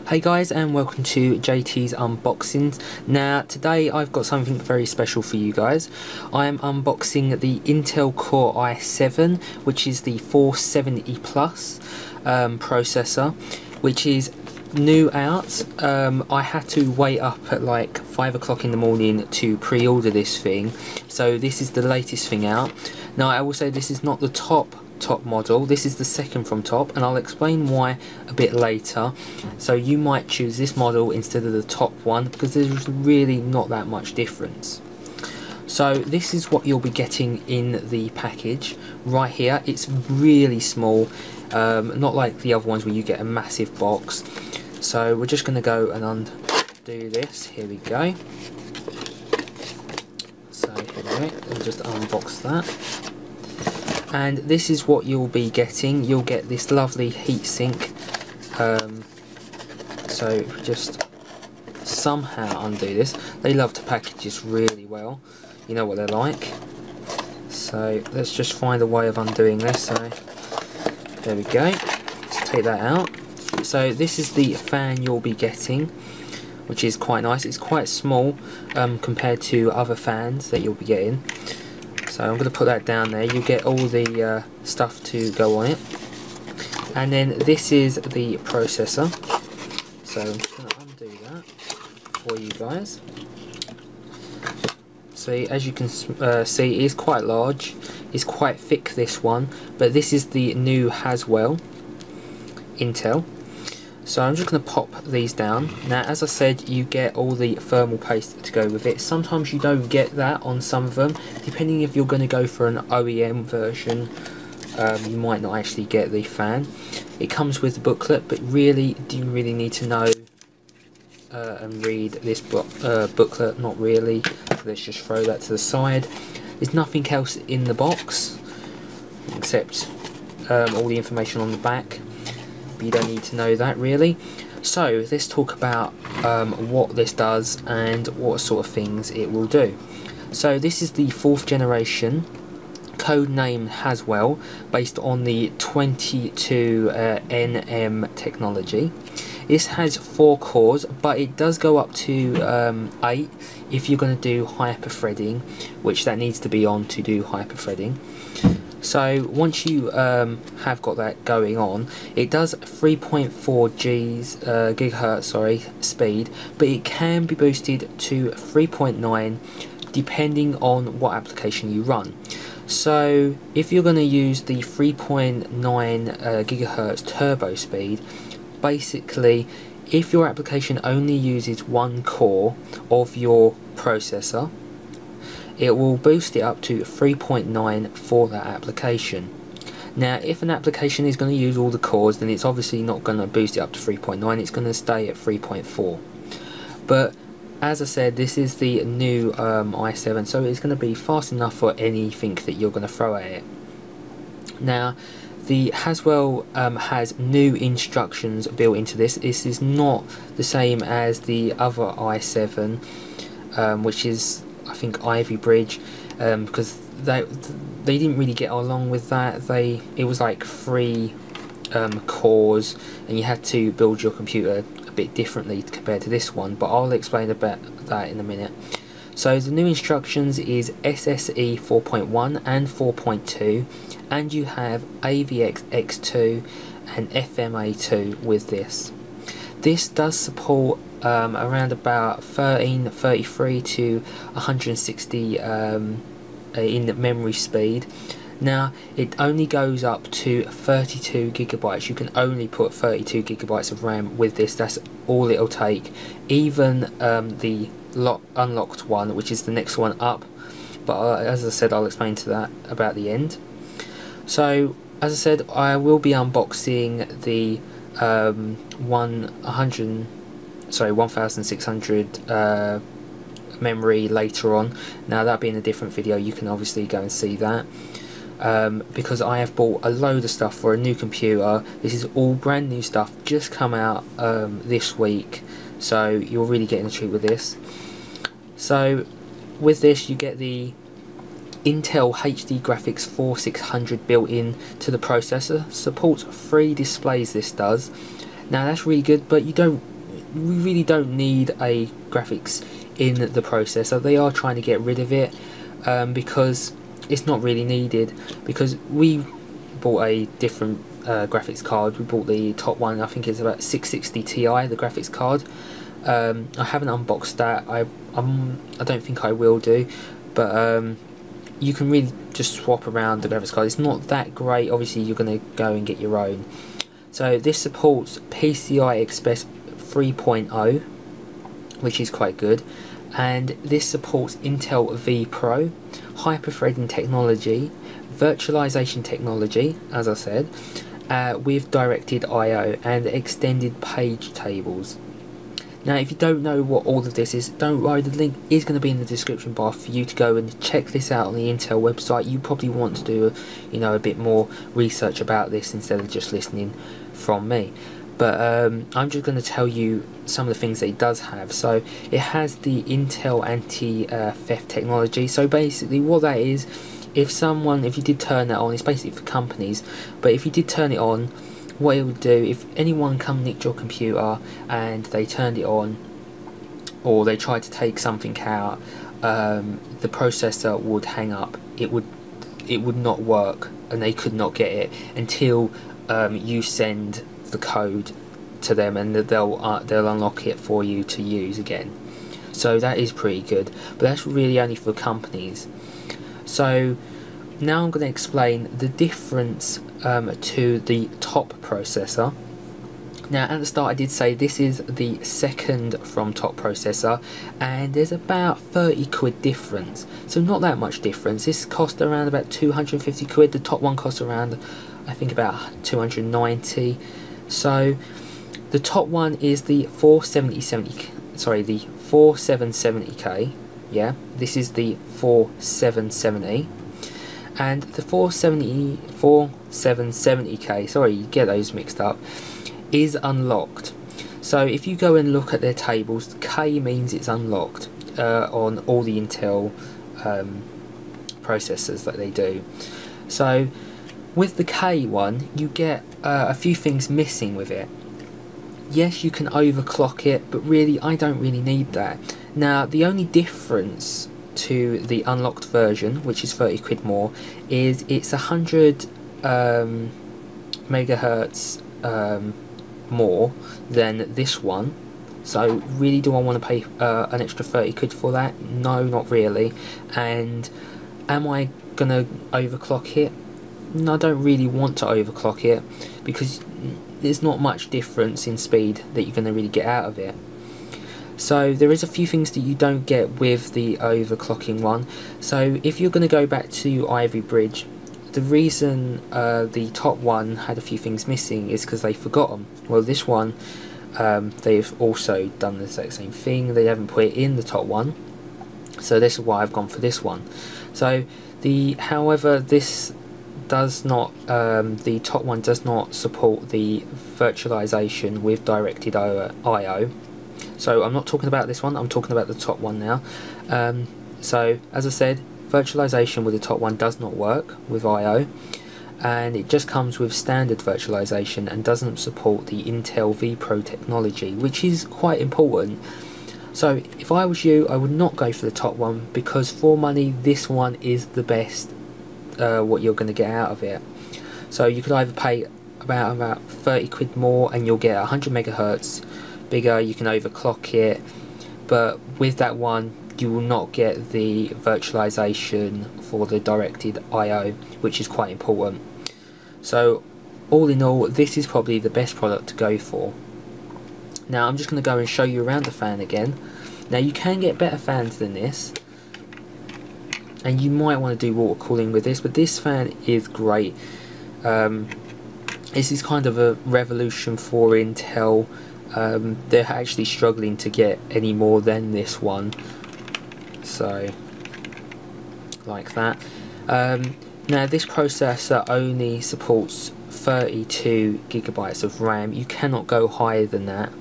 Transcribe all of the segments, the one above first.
Hey guys, and welcome to JT's Unboxings. Now today I've got something very special for you guys. I am unboxing the Intel Core i7, which is the 470 Plus processor, which is new out. I had to wait up at like 5 o'clock in the morning to pre-order this thing, so this is the latest thing out. Now I will say this is not the top model, this is the second from top, and I'll explain why a bit later. So you might choose this model instead of the top one because there's really not that much difference. So this is what you'll be getting in the package right here. It's really small, not like the other ones where you get a massive box. So we're just going to go and undo this. Here we go. So here we go, we'll just unbox that. And this is what you'll be getting. You'll get this lovely heatsink. So just somehow undo this. They love to package this really well. You know what they're like. So let's just find a way of undoing this. So there we go. Let's take that out. So this is the fan you'll be getting, which is quite nice. It's quite small compared to other fans that you'll be getting. So I'm going to put that down there. You get all the stuff to go on it. And then this is the processor. So I'm just going to undo that for you guys. So as you can see, it is quite large. It's quite thick, this one. But this is the new Haswell Intel. So I'm just going to pop these down. Now, as I said, you get all the thermal paste to go with it. Sometimes you don't get that on some of them. Depending if you're going to go for an OEM version, you might not actually get the fan. It comes with the booklet, but really, do you really need to know and read this booklet? Not really. So let's just throw that to the side. There's nothing else in the box except all the information on the back. But you don't need to know that really. So let's talk about what this does and what sort of things it will do. So this is the 4th generation, codenamed Haswell, based on the 22nm technology. This has 4 cores, but it does go up to 8 if you're going to do hyper-threading, which that needs to be on to do hyper-threading. So once you have got that going on, it does 3.4 gigahertz speed, but it can be boosted to 3.9 depending on what application you run. So if you're going to use the 3.9 gigahertz turbo speed, basically if your application only uses 1 core of your processor, it will boost it up to 3.9 for that application. Now if an application is going to use all the cores, then it's obviously not going to boost it up to 3.9, it's going to stay at 3.4. But as I said, this is the new i7, so it's going to be fast enough for anything that you're going to throw at it. Now the Haswell has new instructions built into this. This is not the same as the other i7, which is I think Ivy Bridge, because they didn't really get along with that. It was like 3 cores, and you had to build your computer a bit differently compared to this one. But I'll explain about that in a minute. So the new instructions is SSE 4.1 and 4.2, and you have AVX X2 and FMA2 with this. This does support around about 1333 to 160 in memory speed. Now it only goes up to 32 gigabytes. You can only put 32 gigabytes of RAM with this. That's all it'll take. Even the unlocked one, which is the next one up, but as I said, I'll explain to that about the end. So as I said, I will be unboxing the 1600 memory later on. Now that being a different video, you can obviously go and see that, because I have bought a load of stuff for a new computer. This is all brand new stuff, just come out this week, so you're really getting a treat with this. So with this you get the Intel HD Graphics 4600 built in to the processor. Supports 3 displays, this does. Now that's really good, but you don't we really don't need a graphics in the processor. They are trying to get rid of it because it's not really needed, because we bought a different graphics card. We bought the top one, I think it's about 660 Ti, the graphics card. I haven't unboxed that. I don't think I will do, but you can really just swap around the graphics card. It's not that great. Obviously you're going to go and get your own. So this supports PCI Express 3.0, which is quite good, and this supports Intel vPro, hyperthreading technology, virtualization technology, as I said, with directed I/O and extended page tables. Now, if you don't know what all of this is, don't worry, the link is going to be in the description bar for you to go and check this out on the Intel website. You probably want to do a bit more research about this instead of just listening from me. But I'm just going to tell you some of the things that it does have. So it has the Intel anti-theft technology. So basically what that is, if you did turn that on, it's basically for companies, but if you did turn it on, what it would do, if anyone come nicked your computer and they turned it on, or they tried to take something out, the processor would hang up. It would not work, and they could not get it until you send the code to them, and they'll unlock it for you to use again. So that is pretty good, but that's really only for companies. So now I'm going to explain the difference to the top processor. Now at the start I did say this is the second from top processor, and there's about 30 quid difference, so not that much difference. This cost around about 250 quid, the top one costs around I think about 290. So the top one is the 4770K, yeah, this is the 4770. And the 4770K, sorry, you get those mixed up, is unlocked. So if you go and look at their tables, K means it's unlocked on all the Intel processors that they do. So with the K one, you get a few things missing with it. Yes, you can overclock it, but really I don't really need that. Now the only difference to the unlocked version, which is 30 quid more, is it's 100 megahertz more than this one. So really, do I want to pay an extra 30 quid for that? No, not really. And am I gonna overclock it? No, I don't really want to overclock it, because there's not much difference in speed that you're gonna really get out of it. So there is a few things that you don't get with the overclocking one. So if you're going to go back to Ivy Bridge, the reason the top one had a few things missing is because they forgot them. Well, this one, they've also done the exact same thing. They haven't put it in the top one, so this is why I've gone for this one. So however, this does not, the top one does not support the virtualization with directed I/O. So I'm not talking about this one, I'm talking about the top one now. So as I said, virtualization with the top one does not work with I/O, and it just comes with standard virtualization and doesn't support the Intel vPro technology, which is quite important. So if I was you, I would not go for the top one, because for money this one is the best what you're going to get out of it. So you could either pay about 30 quid more and you'll get 100 megahertz bigger, you can overclock it, but with that one you will not get the virtualization for the directed I/O, which is quite important. So all in all, this is probably the best product to go for. Now I'm just going to go and show you around the fan again. Now you can get better fans than this, and you might want to do water cooling with this, but this fan is great. This is kind of a revolution for Intel. They're actually struggling to get any more than this one, so like that. Now this processor only supports 32 gigabytes of RAM. You cannot go higher than that.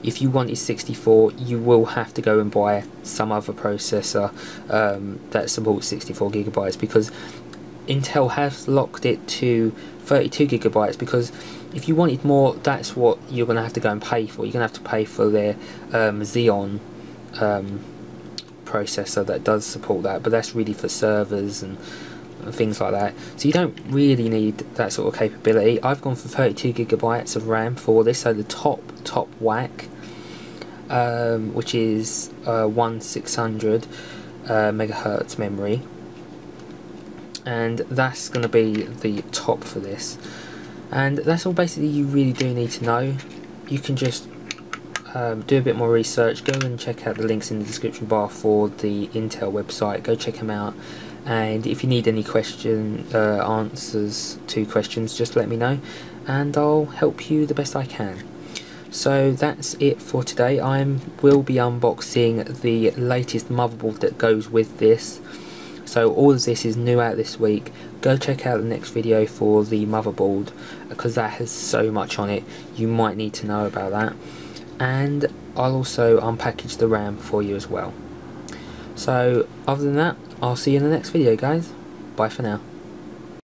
If you wanted 64, you will have to go and buy some other processor that supports 64 gigabytes, because Intel has locked it to 32 gigabytes, because if you wanted more, that's what you're going to have to go and pay for. You're going to have to pay for their Xeon processor that does support that, but that's really for servers and things like that, so you don't really need that sort of capability. I've gone for 32 gigabytes of RAM for this, so the top whack, which is 1600 megahertz memory, and that's going to be the top for this. And that's all basically you really do need to know. You can just do a bit more research, go and check out the links in the description bar for the Intel website, go check them out, and if you need any answers to questions, just let me know and I'll help you the best I can. So that's it for today. I will be unboxing the latest motherboard that goes with this. So all of this is new out this week. Go check out the next video for the motherboard, because that has so much on it, you might need to know about that. And I'll also unpackage the RAM for you as well. So other than that, I'll see you in the next video, guys. Bye for now.